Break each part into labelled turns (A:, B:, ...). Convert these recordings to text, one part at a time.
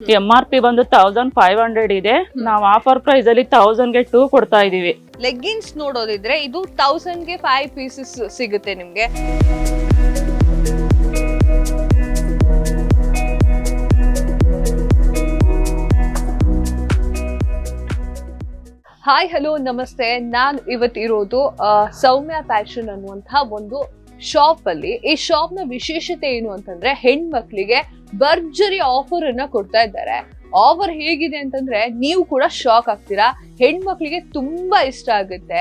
A: MRP ಬಂದು 1500 ಇದೆ. ನಾವು ಆಫರ್ ಪ್ರೈಸ್ ಅಲ್ಲಿ 1000 ಗೆ 2 ಕೊಡ್ತಾ ಇದೀವಿ.
B: ಲೆಗ್ಗಿನ್ಸ್ ನೋಡೋದಿದ್ರೆ ಇದು 1000 ಗೆ 5 ಪೀಸಸ್ ಸಿಗುತ್ತೆ ನಿಮ್ಗೆ. ಹಾಯ್ ಹಲೋ ನಮಸ್ತೆ, ನಾನು ಇವತ್ತಿರೋದು ಸೌಮ್ಯ ಫ್ಯಾಷನ್ ಅನ್ನುವಂತಹ ಒಂದು ಶಾಪ್ ಅಲ್ಲಿ. ಈ ಶಾಪ್ ನ ವಿಶೇಷತೆ ಏನು ಅಂತಂದ್ರೆ ಹೆಣ್ಮಕ್ಳಿಗೆ ಭರ್ಜರಿ ಆಫರ್ ಅನ್ನ ಕೊಡ್ತಾ ಇದ್ದಾರೆ. ಆಫರ್ ಹೇಗಿದೆ ಅಂತಂದ್ರೆ ನೀವು ಕೂಡ ಶಾಕ್ ಆಗ್ತೀರಾ. ಹೆಣ್ಮಕ್ಳಿಗೆ ತುಂಬಾ ಇಷ್ಟ ಆಗುತ್ತೆ.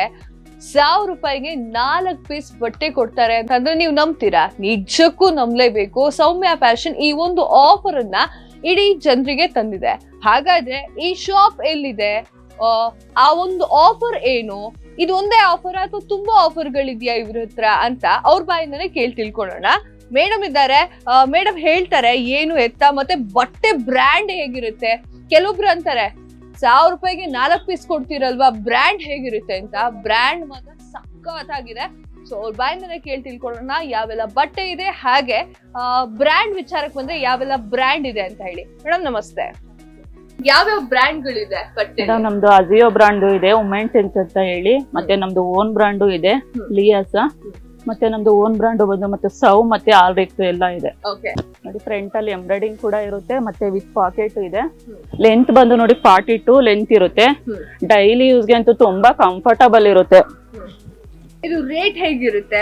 B: 1000 ರೂಪಾಯಿಗೆ 4 ಪೀಸ್ ಬಟ್ಟೆ ಕೊಡ್ತಾರೆ ಅಂತಂದ್ರೆ ನೀವು ನಂಬ್ತೀರಾ? ನಿಜಕ್ಕೂ ನಂಬಲೇಬೇಕು. ಸೌಮ್ಯ ಫ್ಯಾಷನ್ ಈ ಒಂದು ಆಫರ್ ಅನ್ನ ಇಡೀ ಜನರಿಗೆ ತಂದಿದೆ. ಹಾಗಾದ್ರೆ ಈ ಶಾಪ್ ಎಲ್ಲಿದೆ, ಆ ಒಂದು ಆಫರ್ ಏನು, ಇದು ಒಂದೇ ಆಫರ್ ಅಥವಾ ತುಂಬಾ ಆಫರ್ಗಳಿದ್ಯಾ ಇವ್ರ ಹತ್ರ ಅಂತ ಅವ್ರ ಬಾಯಿಂದನೇ ಕೇಳಿ ತಿಳ್ಕೊಳ್ಳೋಣ. ಮೇಡಮ್ ಇದ್ದಾರೆ, ಮೇಡಮ್ ಹೇಳ್ತಾರೆ ಏನು ಎತ್ತ, ಮತ್ತೆ ಬಟ್ಟೆ ಬ್ರ್ಯಾಂಡ್ ಹೇಗಿರುತ್ತೆ. ಕೆಲವೊಬ್ರು ಅಂತಾರೆ 1000 ರೂಪಾಯಿಗೆ 4 ಪೀಸ್ ಕೊಡ್ತೀರಲ್ವಾ, ಬ್ರ್ಯಾಂಡ್ ಹೇಗಿರುತ್ತೆ ಅಂತ. ಬ್ರ್ಯಾಂಡ್ ಮಾತ್ರ ಸಖತ್ತಾಗಿದೆ. ಸೊ ಅವ್ರ ಬಾಯಿಂದನೇ ಕೇಳಿ ತಿಳ್ಕೊಳ್ಳೋಣ ಯಾವೆಲ್ಲ ಬಟ್ಟೆ ಇದೆ, ಹಾಗೆ ಬ್ರ್ಯಾಂಡ್ ವಿಚಾರಕ್ಕೆ ಬಂದ್ರೆ ಯಾವೆಲ್ಲ ಬ್ರ್ಯಾಂಡ್ ಇದೆ ಅಂತ ಹೇಳಿ. ಮೇಡಮ್ ನಮಸ್ತೆ, ಯಾವ್ಯಾವ ಬ್ರ್ಯಾಂಡ್ ಗಳಿದೆ ಬಟ್ಟೆ?
A: ನಮ್ದು ಅಜಿಯೋ ಬ್ರಾಂಡ್ ಇದೆ, ವುಮೆನ್ ಸೆನ್ಸ್ ಅಂತ ಹೇಳಿ. ಮತ್ತೆ ನಮ್ದು ಓನ್ ಬ್ರಾಂಡ್ ಇದೆ ಲಿಯಾಸ. ಮತ್ತೆ ನಮ್ದು ಓನ್ ಬ್ರಾಂಡ್ ಬಂದು ಮತ್ತೆ ಸೌ ಮತ್ತೆ ಆಲ್ರೆಕ್ಸ್ ಎಲ್ಲ ಇದೆ. ನೋಡಿ ಫ್ರಂಟ್ ಅಲ್ಲಿ ಎಂಬ್ರಾಯ್ಡಿಂಗ್ ಕೂಡ ಇರುತ್ತೆ, ಮತ್ತೆ ವಿತ್ ಪಾಕೆಟ್ ಇದೆ. ಲೆಂತ್ ಬಂದು ನೋಡಿ 42 ಲೆಂತ್ ಇರುತ್ತೆ. ಡೈಲಿ ಯೂಸ್ಗೆ ಅಂತೂ ತುಂಬಾ ಕಂಫರ್ಟಬಲ್ ಇರುತ್ತೆ.
B: ಇದು ರೇಟ್ ಹೇಗಿರುತ್ತೆ?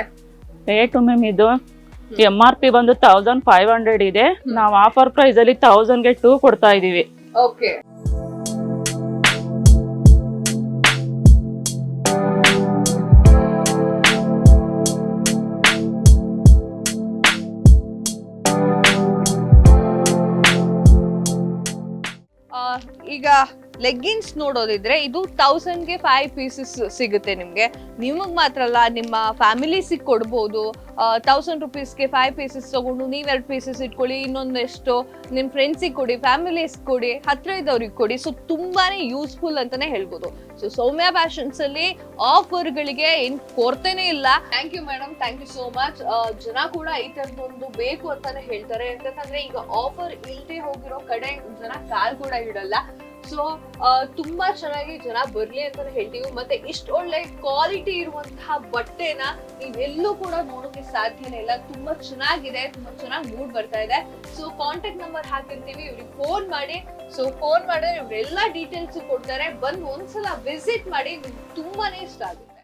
A: ರೇಟ್ ಮ್ಯಾಮ್ ಇದು MRP ಬಂದು 1500 ಇದೆ. ನಾವು ಆಫರ್ ಪ್ರೈಸ್ ಅಲ್ಲಿ 1000 ಗೆ 2 ಕೊಡ್ತಾ ಇದೀವಿ.
B: ಓಕೆ, ಈಗ ಲೆಗ್ಗಿನ್ಸ್ ನೋಡೋದಿದ್ರೆ ಇದು 1000 ಗೆ 5 ಪೀಸಸ್ ಸಿಗುತ್ತೆ ನಿಮ್ಗೆ. ನಿಮಗ್ ಮಾತ್ರ ಅಲ್ಲ, ನಿಮ್ಮ ಫ್ಯಾಮಿಲೀಸಿಗೆ ಕೊಡ್ಬೋದು. 1000 ರುಪೀಸ್ಗೆ 5 ಪೀಸಸ್ ತಗೊಂಡು ನೀವ್ 2 ಪೀಸಸ್ ಇಟ್ಕೊಳ್ಳಿ, ಇನ್ನೊಂದೆಷ್ಟು ನಿಮ್ ಫ್ರೆಂಡ್ಸಿಗೆ ಕೊಡಿ, ಫ್ಯಾಮಿಲೀಸ್ ಕೊಡಿ, ಹತ್ರ ಇದ್ದವ್ರಿಗೆ ಕೊಡಿ. ಸೊ ತುಂಬಾನೇ ಯೂಸ್ಫುಲ್ ಅಂತಾನೆ ಹೇಳ್ಬೋದು. ಸೊ ಸೌಮ್ಯ ಫ್ಯಾಷನ್ಸ್ ಅಲ್ಲಿ ಆಫರ್ ಗಳಿಗೆ ಏನ್ ಕೊರತೆನೇ ಇಲ್ಲ. Thank you madam, thank you so much. ಜನ ಕೂಡ ಈ ತರದೊಂದು ಬೇಕು ಅಂತಾನೆ ಹೇಳ್ತಾರೆ. ಯಾಕಂತಂದ್ರೆ ಈಗ ಆಫರ್ ಇಲ್ದೆ ಹೋಗಿರೋ ಕಡೆ ಜನ ಕಾಲ್ ಕೂಡ ಇಡಲ್ಲ. ಸೊ ತುಂಬಾ ಚೆನ್ನಾಗಿ ಜನ ಬರ್ಲಿ ಅಂತಾನೆ ಹೇಳ್ತೀವಿ. ಮತ್ತೆ ಇಷ್ಟ ಒಳ್ಳೆ ಕ್ವಾಲಿಟಿ ಇರುವಂತಹ ಬಟ್ಟೆನ ನೀವೆಲ್ಲೂ ಕೂಡ ನೋಡೋಕೆ ಸಾಧ್ಯನೇ ಇಲ್ಲ. ತುಂಬಾ ಚೆನ್ನಾಗಿದೆ, ತುಂಬಾ ಚೆನ್ನಾಗಿ ಮೂಡ್ ಬರ್ತಾ ಇದೆ. ಸೊ ಕಾಂಟ್ಯಾಕ್ಟ್ ನಂಬರ್ ಹಾಕಿರ್ತೀವಿ, ಇವ್ರಿಗೆ ಫೋನ್ ಮಾಡಿ. ಸೊ ಫೋನ್ ಮಾಡಿದ್ರೆ ಇವ್ರೆಲ್ಲಾ ಡೀಟೇಲ್ಸ್ ಕೊಡ್ತಾರೆ. ಬಂದು ಒಂದ್ಸಲ ವಿಸಿಟ್ ಮಾಡಿ, ನಿಮ್ಗೆ ತುಂಬಾನೇ ಇಷ್ಟ ಆಗುತ್ತೆ.